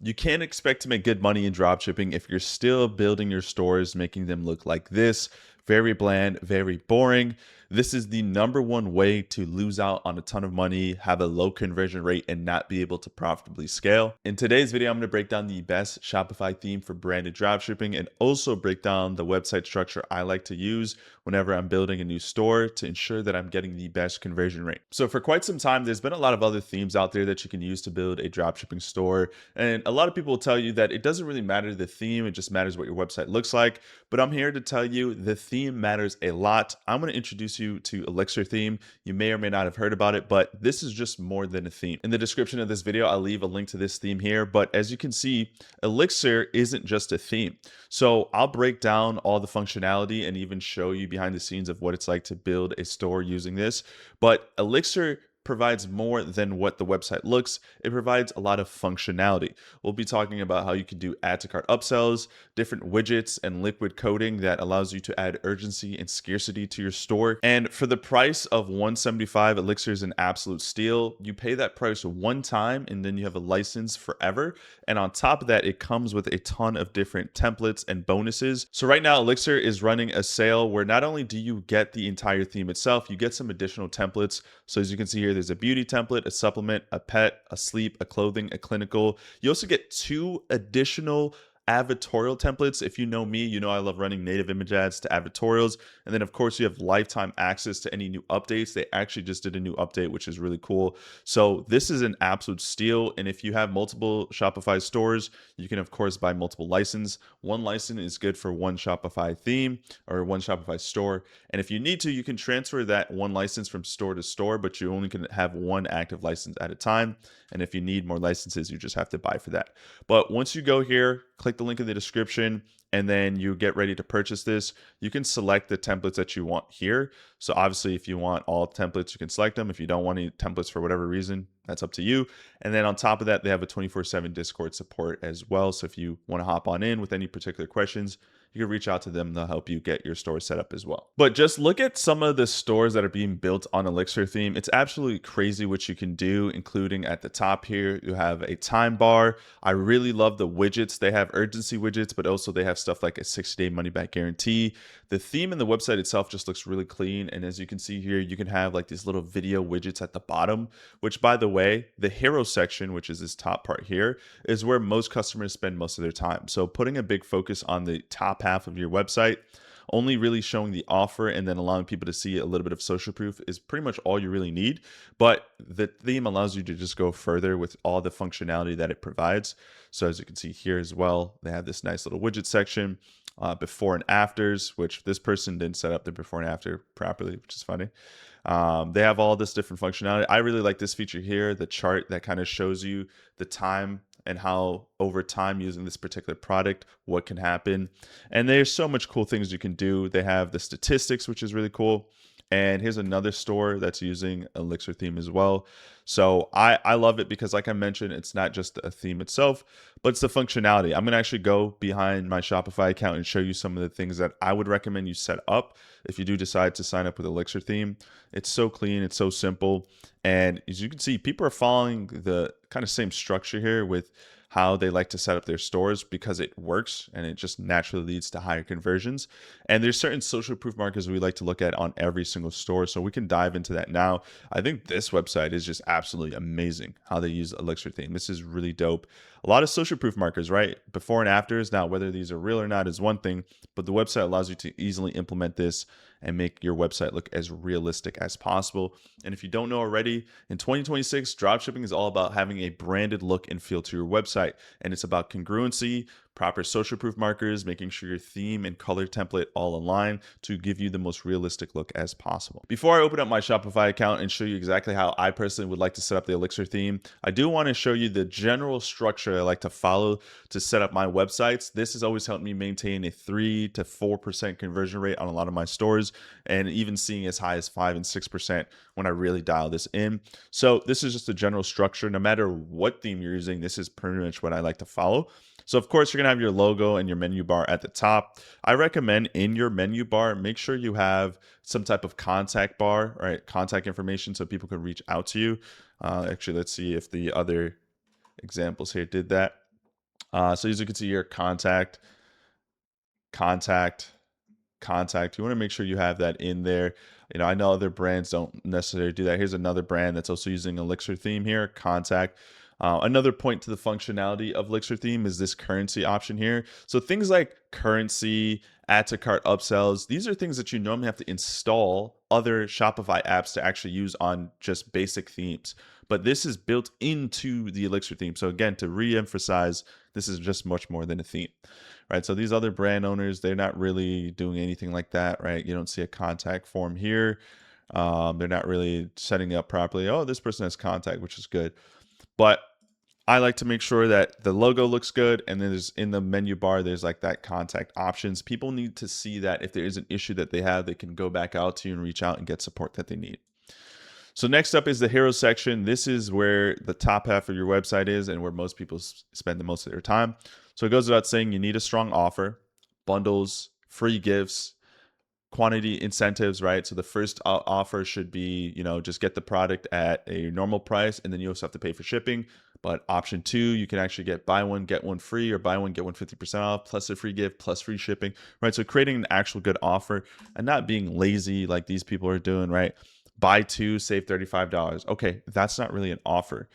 You can't expect to make good money in dropshipping if you're still building your stores, making them look like this. Very bland, very boring. This is the number one way to lose out on a ton of money, have a low conversion rate, and not be able to profitably scale. In today's video, I'm going to break down the best Shopify theme for branded dropshipping and also break down the website structure I like to use whenever I'm building a new store to ensure that I'm getting the best conversion rate. So for quite some time, there's been a lot of other themes out there that you can use to build a dropshipping store. And a lot of people will tell you that it doesn't really matter the theme, it just matters what your website looks like. But I'm here to tell you the theme matters a lot. I'm going to introduce you to Elixir theme. You may or may not have heard about it, but this is just more than a theme. In the description of this video, I'll leave a link to this theme here. But as you can see, Elixir isn't just a theme. So I'll break down all the functionality and even show you behind the scenes of what it's like to build a store using this. But Elixir provides more than what the website looks. It provides a lot of functionality. We'll be talking about how you can do add to cart upsells, different widgets, and liquid coding that allows you to add urgency and scarcity to your store. And for the price of $175, Elixir is an absolute steal. You pay that price one time and then you have a license forever. And on top of that, it comes with a ton of different templates and bonuses. So right now, Elixir is running a sale where not only do you get the entire theme itself, you get some additional templates. So as you can see here, there's a beauty template, a supplement, a pet, a sleep, a clothing, a clinical. You also get 2 additional advertorial templates. If you know me, you know I love running native image ads to advertorials. And then of course you have lifetime access to any new updates. They actually just did a new update, which is really cool. So this is an absolute steal. And if you have multiple Shopify stores, you can of course buy multiple licenses. One license is good for one Shopify theme or one Shopify store. And if you need to, you can transfer that one license from store to store, but you only can have one active license at a time. And if you need more licenses, you just have to buy for that. But once you go here, click the link in the description, and then you get ready to purchase this. You can select the templates that you want here. So obviously, if you want all templates, you can select them. If you don't want any templates for whatever reason, that's up to you. And then on top of that, they have a 24/7 Discord support as well. So if you want to hop on in with any particular questions, you can reach out to them. They'll help you get your store set up as well. But just look at some of the stores that are being built on Elixir theme. It's absolutely crazy what you can do, including at the top here, you have a time bar. I really love the widgets. They have urgency widgets, but also they have stuff like a 60-day money back guarantee. The theme and the website itself just looks really clean. And as you can see here, you can have like these little video widgets at the bottom, which by the way, the hero section, which is this top part here, is where most customers spend most of their time. So putting a big focus on the top half of your website, only really showing the offer and then allowing people to see a little bit of social proof is pretty much all you really need. But the theme allows you to just go further with all the functionality that it provides. So as you can see here as well, they have this nice little widget section, before and afters, which this person didn't set up the before and after properly, which is funny. They have all this different functionality. I really like this feature here, the chart that kind of shows you the time and how over time using this particular product, what can happen. And there's so much cool things you can do. They have the statistics, which is really cool. And here's another store that's using Elixir theme as well. So I love it because like I mentioned, it's not just a theme itself, but it's the functionality. I'm gonna actually go behind my Shopify account and show you some of the things that I would recommend you set up if you do decide to sign up with Elixir theme. It's so clean, it's so simple. And as you can see, people are following the kind of same structure here with how they like to set up their stores because it works and it just naturally leads to higher conversions. And there's certain social proof markers we like to look at on every single store. So we can dive into that now. I think this website is just absolutely amazing how they use Elixir theme. This is really dope. A lot of social proof markers, right? Before and afters. Now, whether these are real or not is one thing, but the website allows you to easily implement this and make your website look as realistic as possible. And if you don't know already, in 2026, dropshipping is all about having a branded look and feel to your website. And it's about congruency, proper social proof markers, making sure your theme and color template all align to give you the most realistic look as possible. Before I open up my Shopify account and show you exactly how I personally would like to set up the Elixir theme, I do want to show you the general structure I like to follow to set up my websites. This has always helped me maintain a 3 to 4% conversion rate on a lot of my stores, and even seeing as high as 5 and 6% when I really dial this in. So this is just a general structure. No matter what theme you're using, this is pretty much what I like to follow. So of course, you're gonna have your logo and your menu bar at the top. I recommend in your menu bar, make sure you have some type of contact bar, right? Contact information so people can reach out to you. Actually, let's see if the other examples here did that. So as you can see here, contact, contact. You want to make sure you have that in there. I know other brands don't necessarily do that. Here's another brand that's also using Elixir theme here, contact. Another point to the functionality of Elixir theme is this currency option here. So things like currency, add to cart upsells, these are things that you normally have to install other Shopify apps to actually use on just basic themes. But this is built into the Elixir theme. So again, to re-emphasize, this is just much more than a theme, right? So these other brand owners, they're not really doing anything like that, right? You don't see a contact form here. They're not really setting it up properly. Oh, this person has contact, which is good. But I like to make sure that the logo looks good, and then there's in the menu bar, there's like that contact options. People need to see that if there is an issue that they have, they can go back out to you and reach out and get support that they need. So next up is the hero section. This is where the top half of your website is and where most people spend the most of their time. So it goes without saying, you need a strong offer, bundles, free gifts, quantity incentives, right? So the first offer should be, just get the product at a normal price, and then you also have to pay for shipping. But option 2, you can actually get buy one, get one free, or buy one, get one 50% off, plus a free gift, plus free shipping, right? So creating an actual good offer and not being lazy like these people are doing, right? Buy 2, save $35. Okay, that's not really an offer.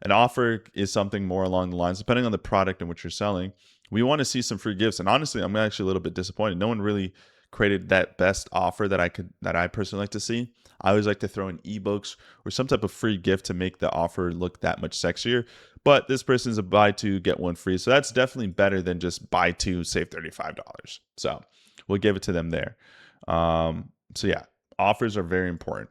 An offer is something more along the lines, depending on the product and what you're selling. We want to see some free gifts. And honestly, I'm actually a little bit disappointed. No one really created that best offer that I personally like to see. I always like to throw in ebooks or some type of free gift to make the offer look that much sexier. But this person's a buy 2, get 1 free. So that's definitely better than just buy 2, save $35. So we'll give it to them there. So yeah, offers are very important.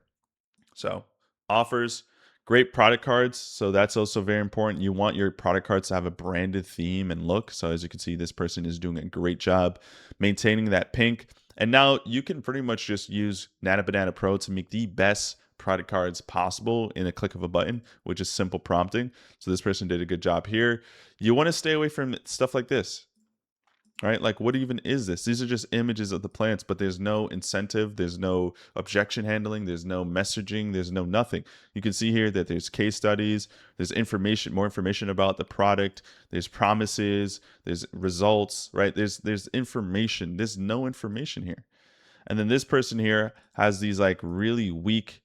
So offers, great product cards. So that's also very important. You want your product cards to have a branded theme and look. So as you can see, this person is doing a great job maintaining that pink. And now you can pretty much just use Nana Banana Pro to make the best product cards possible in a click of a button, which is simple prompting. So this person did a good job here. You want to stay away from stuff like this. Right? Like, what even is this? These are just images of the plants, but there's no incentive, there's no objection handling, there's no messaging, there's no nothing. You can see here that there's case studies, there's information, more information about the product, there's promises, there's results, right? There's information. There's no information here. And then this person here has these like really weak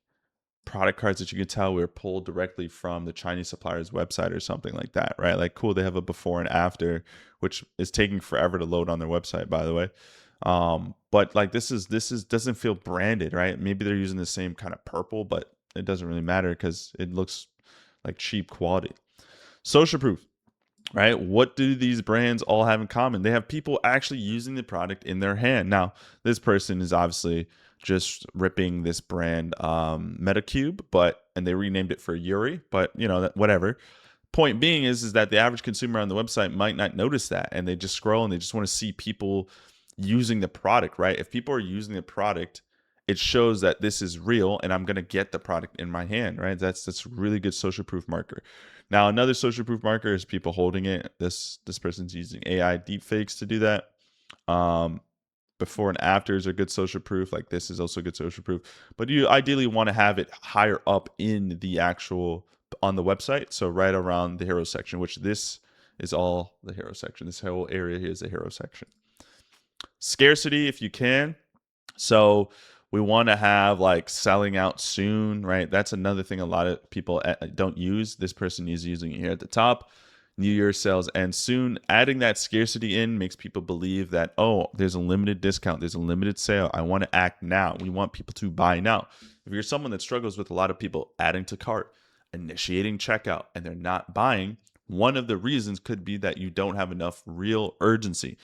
product cards that you can tell were pulled directly from the Chinese supplier's website or something like that, right? Like, cool, they have a before and after, which is taking forever to load on their website, by the way. But like this doesn't feel branded, right? Maybe they're using the same kind of purple, but it doesn't really matter because it looks like cheap quality. Social proof, right? What do these brands all have in common? They have people actually using the product in their hand. Now, this person is obviously just ripping this brand Metacube, and they renamed it for Yuri, but whatever. Point being is that the average consumer on the website might not notice that, and they just scroll and they just want to see people using the product, right? If people are using the product, it shows that this is real and I'm going to get the product in my hand, right? That's a really good social proof marker. Now, another social proof marker is people holding it. This person's using AI deepfakes to do that. Before and afters are good social proof. Like this is also good social proof. But you ideally want to have it higher up in the actual on the website. So right around the hero section, which this is all the hero section. This whole area here is the hero section. Scarcity, if you can. So we want to have like selling out soon, right? That's another thing a lot of people don't use. This person is using it here at the top. New Year sales end soon. Adding that scarcity in makes people believe that, oh, there's a limited discount, there's a limited sale. I want to act now. We want people to buy now. If you're someone that struggles with a lot of people adding to cart, initiating checkout, and they're not buying, one of the reasons could be that you don't have enough real urgency.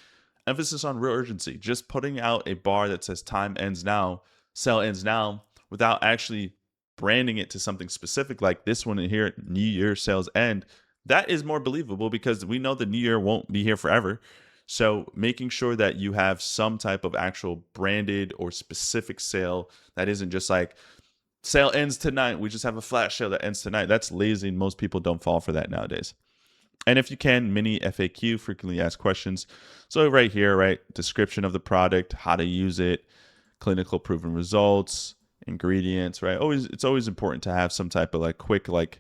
Emphasis on real urgency. Just putting out a bar that says time ends now, sell ends now, without actually branding it to something specific like this one here, New Year sales end, that is more believable because we know the new year won't be here forever. So making sure that you have some type of actual branded or specific sale that isn't just like sale ends tonight, we just have a flash sale that ends tonight. That's lazy and most people don't fall for that nowadays. And if you can, mini FAQ, frequently asked questions. So right here, right, description of the product, how to use it, clinical proven results, ingredients, right? It's always important to have some type of like quick, like,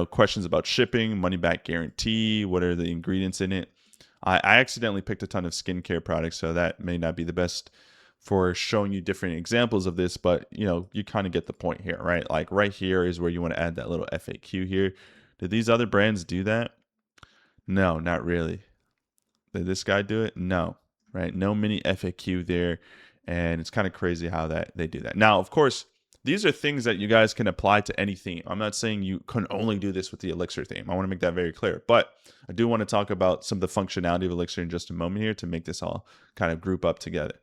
questions about shipping, money back guarantee, what are the ingredients in it. I accidentally picked a ton of skincare products, so that may not be the best for showing you different examples of this, but you kind of get the point here, right? Like right here is where you want to add that little FAQ here. Did these other brands do that? No, not really. Did this guy do it? No, right? No mini FAQ there. And it's kind of crazy how that they do that. Now, of course, these are things that you guys can apply to any theme. I'm not saying you can only do this with the Elixir theme. I want to make that very clear. But I do want to talk about some of the functionality of Elixir in just a moment here to make this all kind of group up together.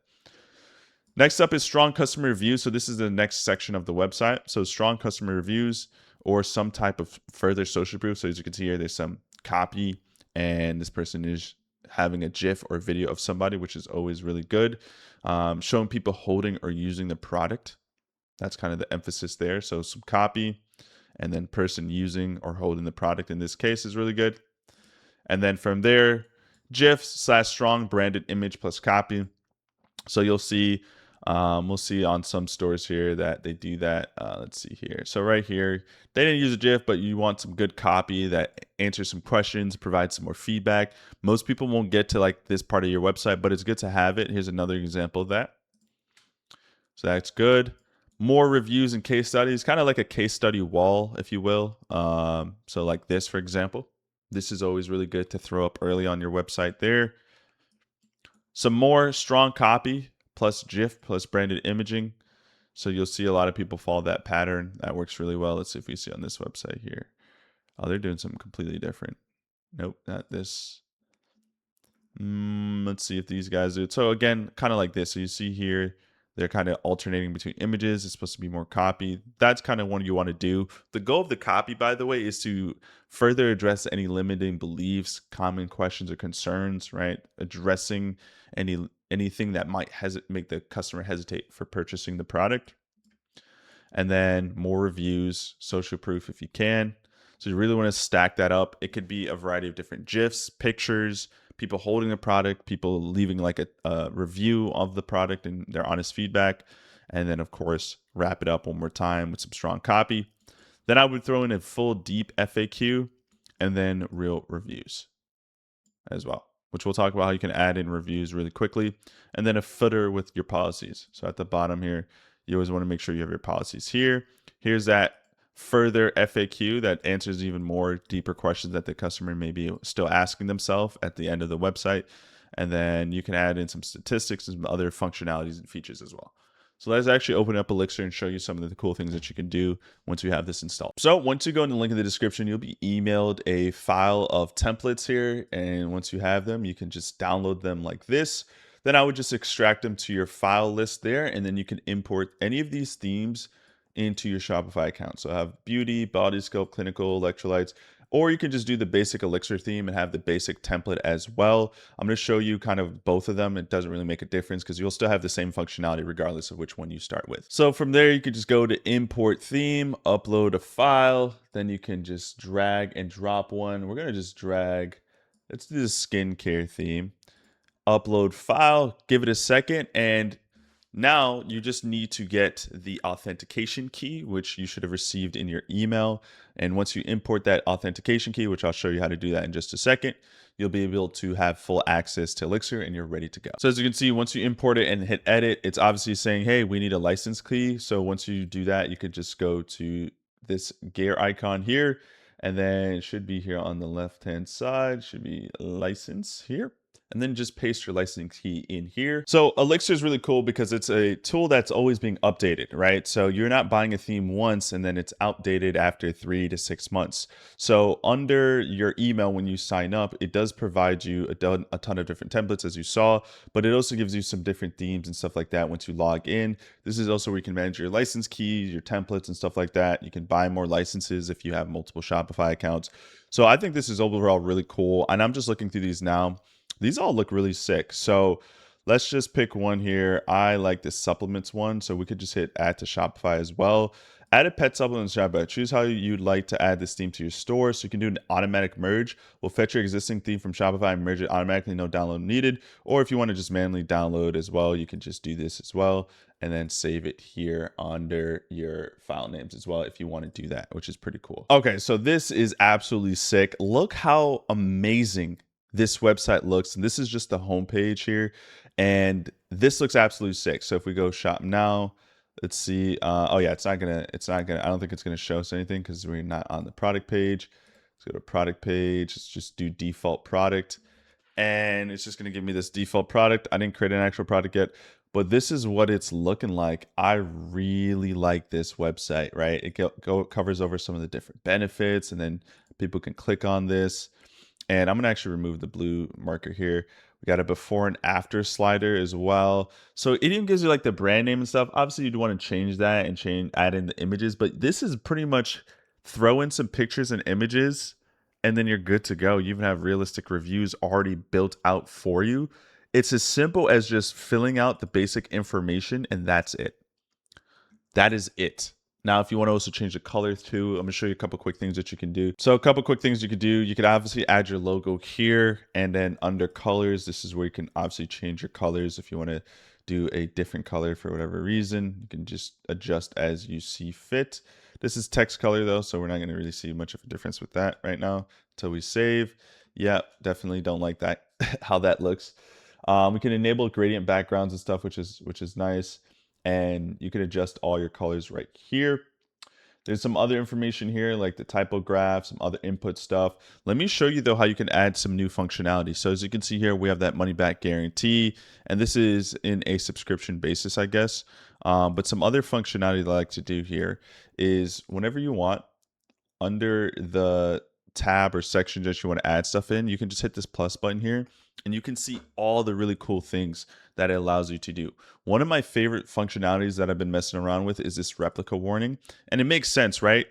Next up is strong customer reviews. So this is the next section of the website. So strong customer reviews or some type of further social proof. So as you can see here, there's some copy and this person is having a GIF or video of somebody, which is always really good. Showing people holding or using the product. That's kind of the emphasis there. So some copy and then person using or holding the product in this case is really good. And then from there, GIF/strong branded image plus copy. So you'll see, we'll see on some stores here that they do that. Let's see here. So right here, they didn't use a GIF, but you want some good copy that answers some questions, provides some more feedback. Most people won't get to like this part of your website, but it's good to have it. Here's another example of that. So that's good. More reviews and case studies, kind of like a case study wall, if you will. So like this, for example, this is always really good to throw up early on your website there. Some more strong copy plus GIF plus branded imaging. So you'll see a lot of people follow that pattern. That works really well. Let's see if we see on this website here. Oh, they're doing something completely different. Nope, not this. Let's see if these guys do it. So again, kind of like this. So you see here, they're kind of alternating between images. It's supposed to be more copy. That's kind of what you want to do. The goal of the copy, by the way, is to further address any limiting beliefs, common questions or concerns, right? Addressing anything that might make the customer hesitate for purchasing the product. And then more reviews, social proof if you can. So you really want to stack that up. It could be a variety of different GIFs, pictures, people holding the product, people leaving like a review of the product and their honest feedback. And then, of course, wrap it up one more time with some strong copy. Then I would throw in a full deep FAQ and then real reviews as well, which we'll talk about how you can add in reviews really quickly. And then a footer with your policies. So at the bottom here, you always want to make sure you have your policies here. Here's that further FAQ that answers even more deeper questions that the customer may be still asking themselves at the end of the website. And then you can add in some statistics and some other functionalities and features as well. So let's actually open up Elixir and show you some of the cool things that you can do once you have this installed. So once you go in the link in the description, you'll be emailed a file of templates here. And once you have them, you can just download them like this. Then I would just extract them to your file list there. And then you can import any of these themes into your Shopify account. So I have beauty, body sculpt, clinical, electrolytes, or you can just do the basic Elixir theme and have the basic template as well. I'm going to show you kind of both of them. It doesn't really make a difference because you'll still have the same functionality regardless of which one you start with. So from there, you can just go to import theme, upload a file, then you can just drag and drop one. We're going to just drag, let's do the skincare theme, upload file, give it a second, and now you just need to get the authentication key, which you should have received in your email. And once you import that authentication key, which I'll show you how to do that in just a second, you'll be able to have full access to Elixir and you're ready to go. So as you can see, once you import it and hit edit, it's obviously saying, hey, we need a license key. So once you do that, you could just go to this gear icon here, and then it should be here on the left-hand side, should be license here. And then just paste your licensing key in here. So Elixir is really cool because it's a tool that's always being updated, right? So you're not buying a theme once and then it's outdated after 3 to 6 months. So under your email, when you sign up, it does provide you a ton of different templates as you saw, but it also gives you some different themes and stuff like that once you log in. This is also where you can manage your license keys, your templates and stuff like that. You can buy more licenses if you have multiple Shopify accounts. So I think this is overall really cool. And I'm just looking through these now. These all look really sick. So let's just pick one here. I like this supplements one. So we could just hit add to Shopify as well. Add a pet supplement to Shopify. Choose how you'd like to add this theme to your store. So you can do an automatic merge. We'll fetch your existing theme from Shopify and merge it automatically, no download needed. Or if you want to just manually download as well, you can just do this as well and then save it here under your file names as well if you want to do that, which is pretty cool. Okay, so this is absolutely sick. Look how amazing this website looks. And this is just the homepage here. And this looks absolutely sick. So if we go shop now, let's see. Oh yeah, it's not gonna, I don't think it's gonna show us anything because we're not on the product page. Let's go to product page. Let's just do default product. And it's just gonna give me this default product. I didn't create an actual product yet, but this is what it's looking like. I really like this website, right? It covers over some of the different benefits, and then people can click on this. And I'm gonna actually remove the blue marker here. We got a before and after slider as well. So it even gives you like the brand name and stuff. Obviously you'd want to change that and add in the images, but this is pretty much throw in some pictures and images and then you're good to go. You even have realistic reviews already built out for you. It's as simple as just filling out the basic information and that's it. That is it. Now, if you want to also change the color too, I'm gonna show you a couple quick things that you can do. So a couple quick things you could do. You could obviously add your logo here, and then under colors, this is where you can obviously change your colors. If you want to do a different color for whatever reason, you can just adjust as you see fit. This is text color though, so we're not gonna really see much of a difference with that right now until we save. Yeah, definitely don't like that, how that looks. We can enable gradient backgrounds and stuff, which is nice. And you can adjust all your colors right here. There's some other information here like the typograph, some other input stuff. Let me show you though how you can add some new functionality. So as you can see here, we have that money back guarantee, and this is in a subscription basis, I guess. But some other functionality that I like to do here is whenever you want, under the tab or section that you want to add stuff in, you can just hit this plus button here and you can see all the really cool things that it allows you to do. One of my favorite functionalities that I've been messing around with is this replica warning. And it makes sense, right?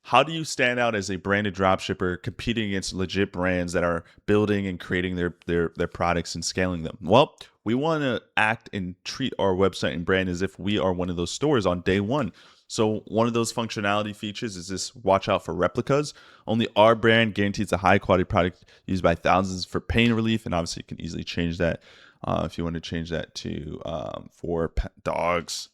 How do you stand out as a branded dropshipper competing against legit brands that are building and creating their products and scaling them? Well, we want to act and treat our website and brand as if we are one of those stores on day one. So one of those functionality features is this watch out for replicas. Only our brand guarantees a high quality product used by thousands for pain relief. And obviously you can easily change that if you want to change that to for pet dogs,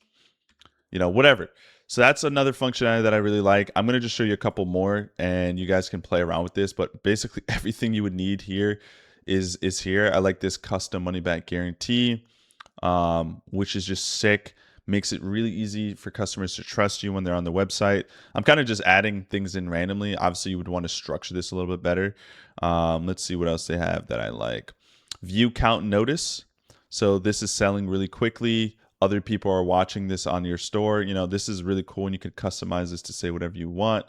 whatever. So that's another functionality that I really like. I'm going to just show you a couple more and you guys can play around with this, but basically everything you would need here is here. I like this custom money back guarantee, which is just sick. Makes it really easy for customers to trust you when they're on the website. I'm kind of just adding things in randomly. Obviously, you would want to structure this a little bit better. Let's see what else they have that I like. View count notice. So this is selling really quickly. Other people are watching this on your store. This is really cool, and you could customize this to say whatever you want.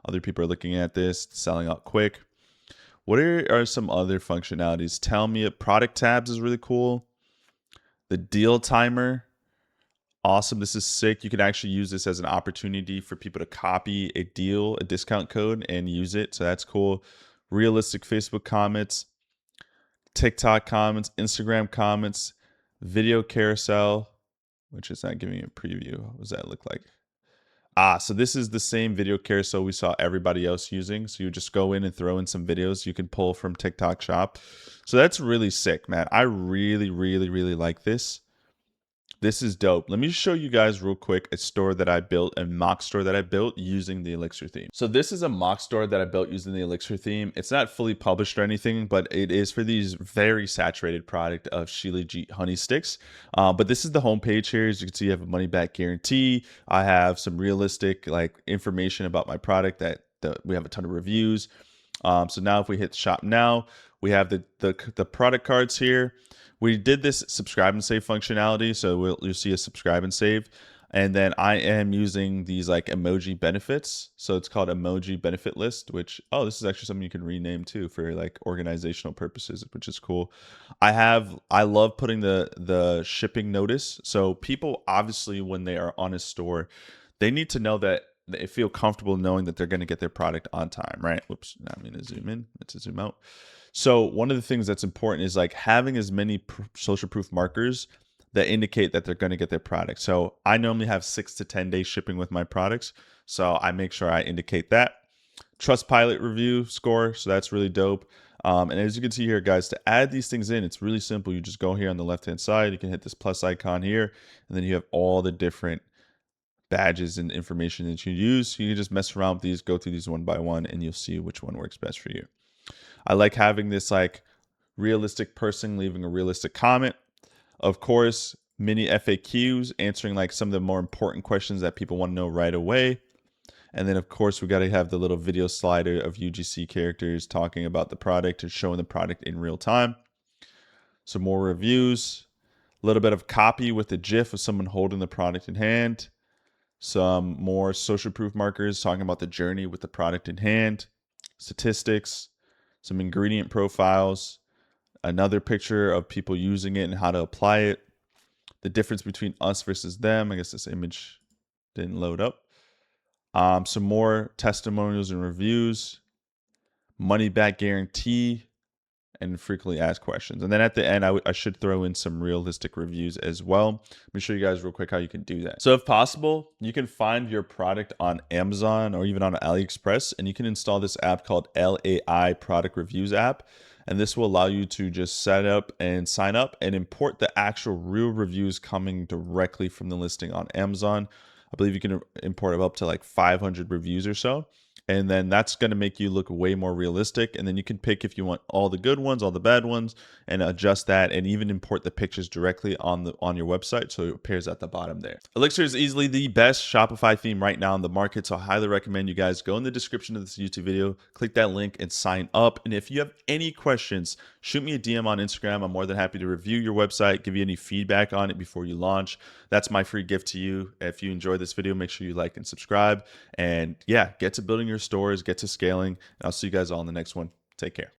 Other people are looking at this, selling out quick. What are some other functionalities? Tell me. Product tabs is really cool. The deal timer. Awesome. This is sick. You can actually use this as an opportunity for people to copy a deal, a discount code, and use it. So that's cool. Realistic Facebook comments, TikTok comments, Instagram comments, video carousel, which is not giving you a preview. What does that look like? So this is the same video carousel we saw everybody else using. So you just go in and throw in some videos you can pull from TikTok Shop. So that's really sick, man. I really, really, really like this. This is dope. Let me show you guys real quick a store that I built, a mock store that I built using the Elixir theme. So this is a mock store that I built using the Elixir theme. It's not fully published or anything, but it is for these very saturated product of Shilajit honey sticks. But this is the homepage here. As you can see, I have a money back guarantee. I have some realistic information about my product that we have a ton of reviews. So now if we hit shop now, we have the product cards here. We did this subscribe and save functionality, so you'll see a subscribe and save. And then I am using these emoji benefits. So it's called emoji benefit list, which, this is actually something you can rename too for organizational purposes, which is cool. I love putting the shipping notice. So people obviously when they are on a store, they need to know that they feel comfortable knowing that they're going to get their product on time, right? Whoops, now I'm going to zoom in, let's zoom out. So one of the things that's important is having as many social proof markers that indicate that they're going to get their product. So I normally have 6 to 10 days shipping with my products. So I make sure I indicate that. Trustpilot review score. So that's really dope. And as you can see here, guys, to add these things in, it's really simple. You just go here on the left-hand side. You can hit this plus icon here, and then you have all the different badges and information that you use. So you can just mess around with these, go through these one by one, and you'll see which one works best for you. I like having this realistic person leaving a realistic comment. Of course, mini FAQs answering like some of the more important questions that people want to know right away. And then, of course, we got to have the little video slider of UGC characters talking about the product and showing the product in real time. Some more reviews, a little bit of copy with a GIF of someone holding the product in hand. Some more social proof markers talking about the journey with the product in hand. Statistics, some ingredient profiles, another picture of people using it and how to apply it. The difference between us versus them. I guess this image didn't load up. Some more testimonials and reviews, money back guarantee, and frequently asked questions. And then at the end, I should throw in some realistic reviews as well. Let me show you guys real quick how you can do that. So if possible, you can find your product on Amazon or even on Aliexpress, and you can install this app called LAI Product Reviews app. And this will allow you to just set up and sign up and import the actual real reviews coming directly from the listing on Amazon. I believe you can import up to like 500 reviews or so. And then that's going to make you look way more realistic. And then you can pick if you want all the good ones, all the bad ones, and adjust that, and even import the pictures directly on your website so it appears at the bottom there. Elixir is easily the best Shopify theme right now in the market, so I highly recommend you guys go in the description of this YouTube video, click that link, and sign up. And if you have any questions, shoot me a DM on Instagram. I'm more than happy to review your website, give you any feedback on it before you launch. That's my free gift to you. If you enjoyed this video, make sure you like and subscribe. And yeah, get to building your stores, get to scaling. And I'll see you guys all in the next one. Take care.